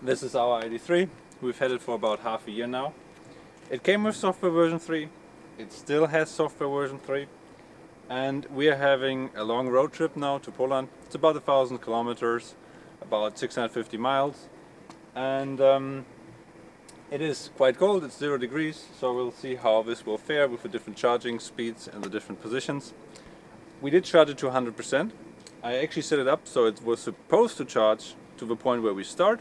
This is our ID.3. We've had it for about half a year now. It came with software version 3. It still has software version 3. And we are having a long road trip now to Poland. It's about 1,000 kilometers, about 650 miles. And it is quite cold, it's 0 degrees, so we'll see how this will fare with the different charging speeds and the different positions. We did charge it to 100%. I actually set it up so it was supposed to charge to the point where we start,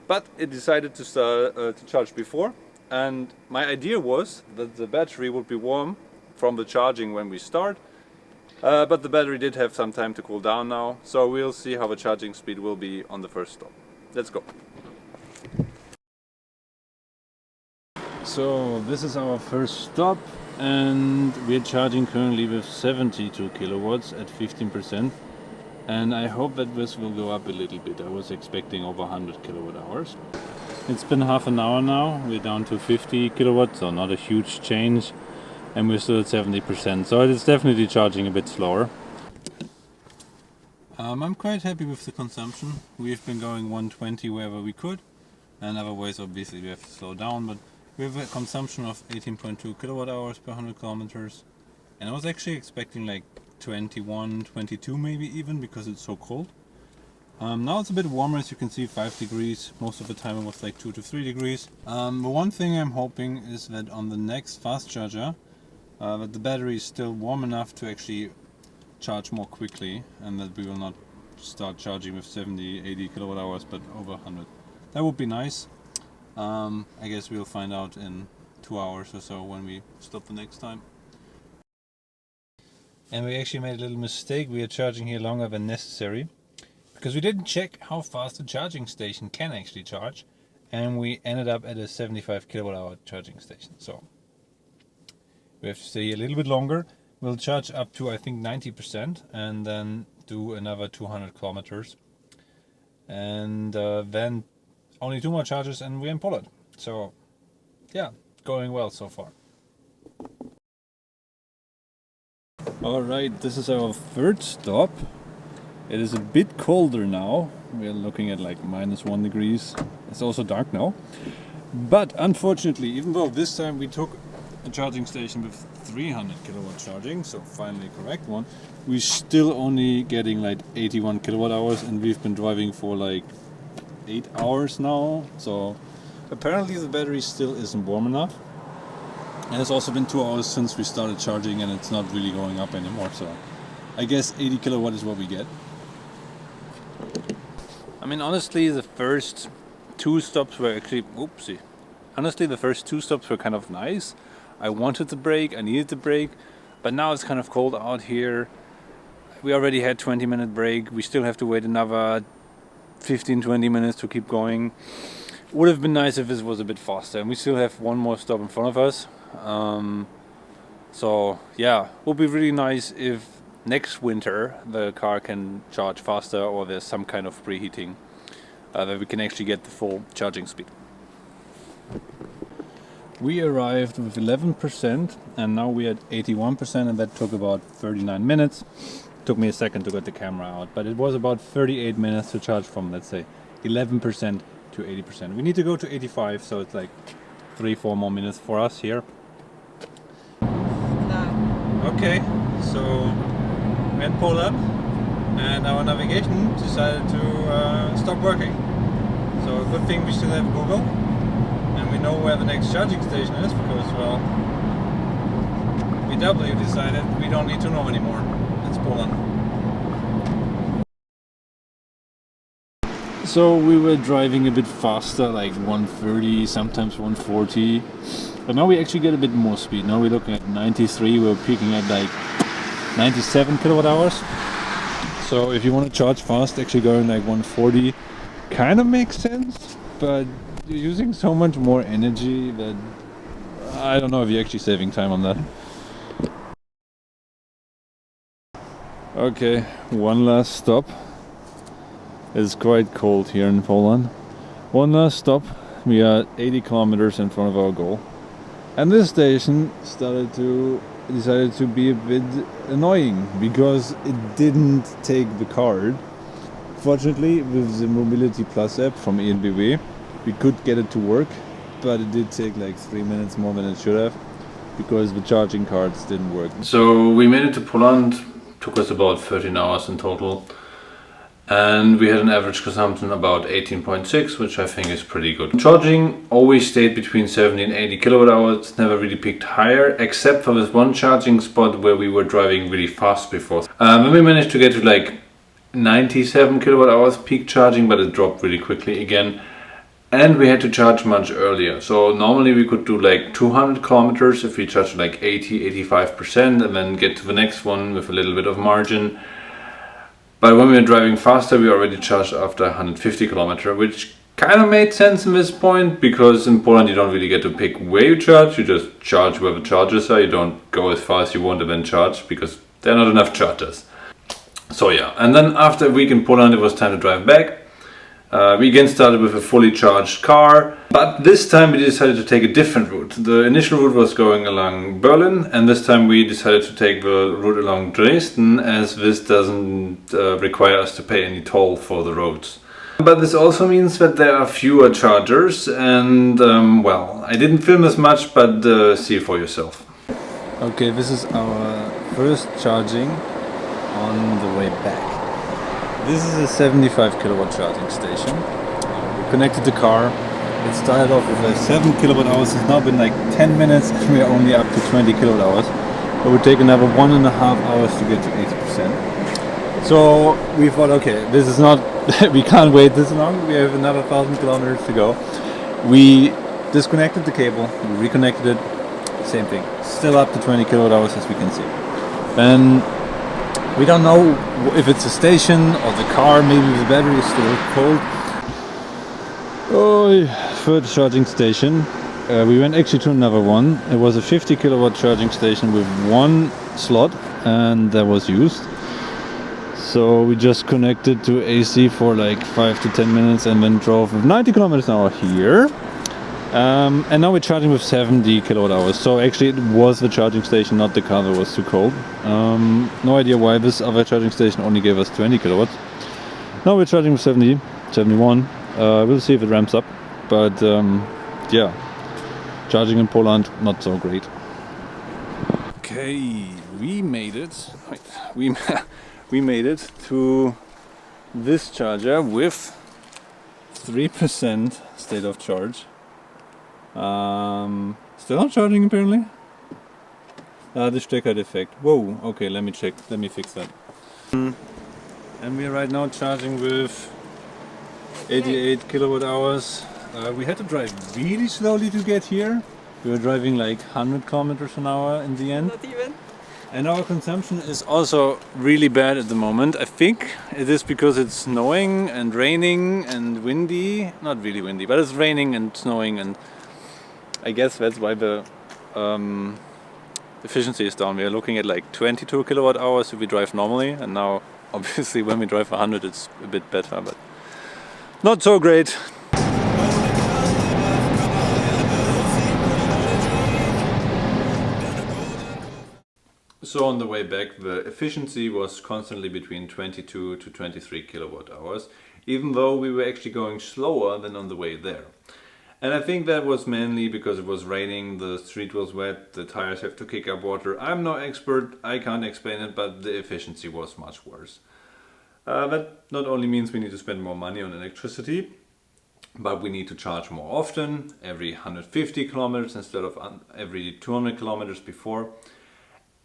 but it decided to charge before. And my idea was that the battery would be warm from the charging when we start, but the battery did have some time to cool down now, so we'll see how the charging speed will be on the first stop. Let's go. So this is our first stop, and we're charging currently with 72 kilowatts at 15%, and I hope that this will go up a little bit. I was expecting over 100 kilowatt hours. It's been half an hour now, we're down to 50 kilowatts, so not a huge change, and we're still at 70%, so it's definitely charging a bit slower. I'm quite happy with the consumption. We've been going 120 wherever we could, and otherwise obviously we have to slow down, but we have a consumption of 18.2 kilowatt hours per 100 kilometers, and I was actually expecting like 21, 22 maybe even, because it's so cold. Now it's a bit warmer, as you can see, 5 degrees. Most of the time it was like 2 to 3 degrees. The one thing I'm hoping is that on the next fast charger, that the battery is still warm enough to actually charge more quickly, and that we will not start charging with 70, 80 kilowatt hours, but over 100. That would be nice. I guess we'll find out in 2 hours or so when we stop the next time. And we actually made a little mistake. We are charging here longer than necessary because we didn't check how fast the charging station can actually charge, and we ended up at a 75 kilowatt hour charging station. So we have to stay a little bit longer. We'll charge up to I think 90% and then do another 200 kilometers, and then only 2 more charges and we're in Poland. So yeah, going well so far. Alright, this is our third stop. It is a bit colder now. We are looking at like -1 degrees. It's also dark now. But unfortunately, even though this time we took a charging station with 300 kilowatt charging, so finally correct one, we're still only getting like 81 kilowatt hours, and we've been driving for like 8 hours now, so apparently the battery still isn't warm enough. And it's also been 2 hours since we started charging, and it's not really going up anymore, so I guess 80 kilowatt is what we get. I mean, honestly, the first 2 stops were actually, honestly the first 2 stops were kind of nice. I wanted the break, I needed the break, but now it's kind of cold out here. We already had 20-minute break, we still have to wait another 15-20 minutes to keep going. Would have been nice if this was a bit faster, and we still have 1 more stop in front of us. So yeah, would be really nice if next winter the car can charge faster, or there's some kind of preheating that we can actually get the full charging speed. We arrived with 11% and now we're at 81%, and that took about 39 minutes. Took me a second to get the camera out, but it was about 38 minutes to charge from, let's say, 11% to 80%. We need to go to 85, so it's like 3-4 more minutes for us here. Okay, so we're in Poland, and our navigation decided to stop working. So a good thing we still have Google, and we know where the next charging station is, because, well, VW decided we don't need to know anymore. It's Poland. So we were driving a bit faster, like 130, sometimes 140. But now we actually get a bit more speed. Now we're looking at 93, we're peaking at like 97 kilowatt hours. So if you want to charge fast, actually going like 140 kind of makes sense, but you're using so much more energy that I don't know if you're actually saving time on that. Okay, one last stop. It's quite cold here in Poland. One last stop. We are 80 kilometers in front of our goal. And this station decided to be a bit annoying because it didn't take the card Fortunately, with the Mobility Plus app from ENBW, we could get it to work, but it did take like 3 minutes more than it should have, because the charging cards didn't work. So we made it to Poland, took us about 13 hours in total, and we had an average consumption about 18.6, which I think is pretty good. Charging always stayed between 70 and 80 kilowatt hours, never really peaked higher, except for this one charging spot where we were driving really fast before. When we managed to get to like 97 kilowatt hours peak charging, but it dropped really quickly again. And we had to charge much earlier. So normally we could do like 200 kilometers if we charge like 85%, and then get to the next one with a little bit of margin. But when we were driving faster, we already charged after 150 kilometers, which kind of made sense in this point, because in Poland you don't really get to pick where you charge, you just charge where the chargers are. You don't go as far as you want and then charge, because there are not enough chargers. So yeah, and then after a week in Poland it was time to drive back. We again started with a fully charged car, but this time we decided to take a different route. The initial route was going along Berlin, and this time we decided to take the route along Dresden, as this doesn't require us to pay any toll for the roads. But this also means that there are fewer chargers, and well, I didn't film as much, but see for yourself. Okay, this is our first charging on the way back. This is a 75 kilowatt charging station. We connected the car. It started off with 7 kilowatt hours. It's now been like 10 minutes and we are only up to 20 kilowatt hours. It would take another 1.5 hours to get to 80%. So we thought, okay, this is not, we can't wait this long. We have another 1,000 kilometers to go. We disconnected the cable, we reconnected it, same thing. Still up to 20 kilowatt hours, as we can see. And we don't know if it's a station or the car, maybe the battery is still cold. Oh, third charging station. We went actually to another one. It was a 50 kilowatt charging station with one slot, and that was used. So we just connected to AC for like 5 to 10 minutes and then drove with 90 kilometers an hour here. And now we're charging with 70 kilowatt hours. So actually it was the charging station, not the car, that was too cold. No idea why this other charging station only gave us 20 kilowatts. Now we're charging with 70, 71. We'll see if it ramps up. But yeah, charging in Poland, not so great. Okay, we made it. We made it to this charger with 3% state of charge. Still not charging apparently. The Stecker defect. Whoa, okay, let me check, let me fix that. And we are right now charging with 88 kilowatt hours. We had to drive really slowly to get here. We were driving like 100 kilometers an hour in the end. Not even. And our consumption is also really bad at the moment. I think it is because it's snowing and raining and windy. Not really windy, but it's raining and snowing, and I guess that's why the efficiency is down. We are looking at like 22 kilowatt hours if we drive normally, and now obviously when we drive 100 it's a bit better, but not so great. So on the way back the efficiency was constantly between 22 to 23 kilowatt hours, even though we were actually going slower than on the way there. And I think that was mainly because it was raining, the street was wet, the tires have to kick up water. I'm no expert, I can't explain it, but the efficiency was much worse. That not only means we need to spend more money on electricity, but we need to charge more often, every 150 kilometers instead of every 200 kilometers before.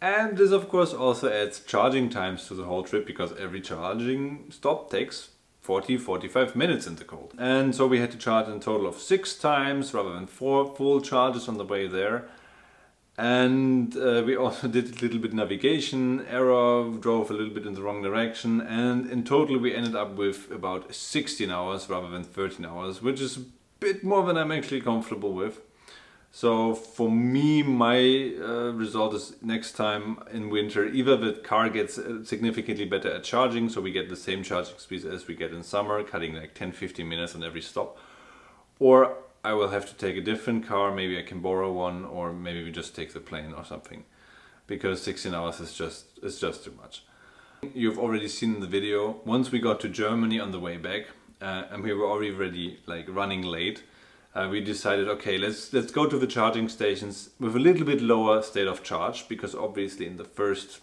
And this of course also adds charging times to the whole trip, because every charging stop takes 40-45 minutes in the cold. And so we had to charge in a total of 6 times rather than 4 full charges on the way there. And we also did a little bit navigation error, drove a little bit in the wrong direction, and in total we ended up with about 16 hours rather than 13 hours, which is a bit more than I'm actually comfortable with. So for me, my result is next time in winter, either the car gets significantly better at charging, so we get the same charging speed as we get in summer, cutting like 10-15 minutes on every stop, or I will have to take a different car, maybe I can borrow one, or maybe we just take the plane or something, because 16 hours is just too much. You've already seen in the video, once we got to Germany on the way back, and we were already like running late, we decided, okay, let's go to the charging stations with a little bit lower state of charge, because obviously in the first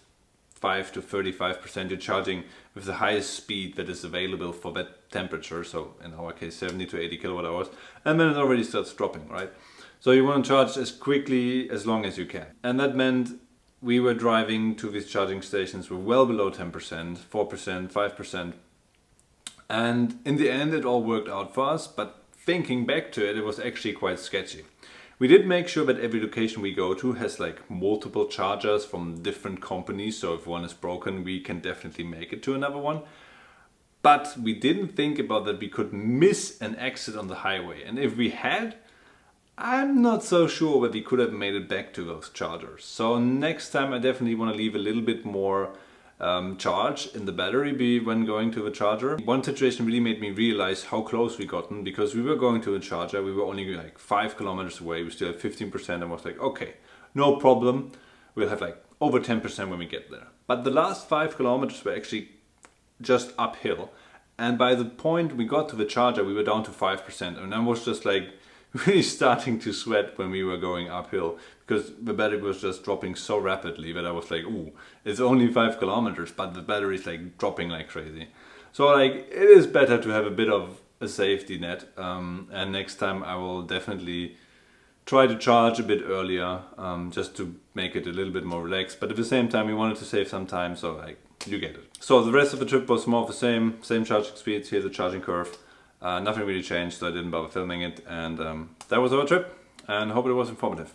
5 to 35% you're charging with the highest speed that is available for that temperature, so in our case 70 to 80 kilowatt hours, and then it already starts dropping, right? So you want to charge as quickly as long as you can. And that meant we were driving to these charging stations with well below 10%, 4%, 5%. And in the end it all worked out for us, but thinking back to it, it was actually quite sketchy. We did make sure that every location we go to has like multiple chargers from different companies, so if one is broken we can definitely make it to another one. But we didn't think about that we could miss an exit on the highway, and if we had, I'm not so sure that we could have made it back to those chargers. So next time I definitely want to leave a little bit more charge in the battery when going to the charger. One situation really made me realize how close we gotten, because we were going to a charger, we were only like 5 kilometers away, we still had 15%, and was like, okay, no problem, we'll have like over 10% when we get there. But the last 5 kilometers were actually just uphill, and by the point we got to the charger we were down to 5%, and I was just like really starting to sweat when we were going uphill, because the battery was just dropping so rapidly that I was like, ooh, it's only 5 kilometers, but the battery is like dropping like crazy. So like, it is better to have a bit of a safety net, and next time I will definitely try to charge a bit earlier, just to make it a little bit more relaxed. But at the same time we wanted to save some time, so like, you get it. So the rest of the trip was more of the same charging speeds. Here's the charging curve. Nothing really changed, so I didn't bother filming it, and that was our trip, and hope it was informative.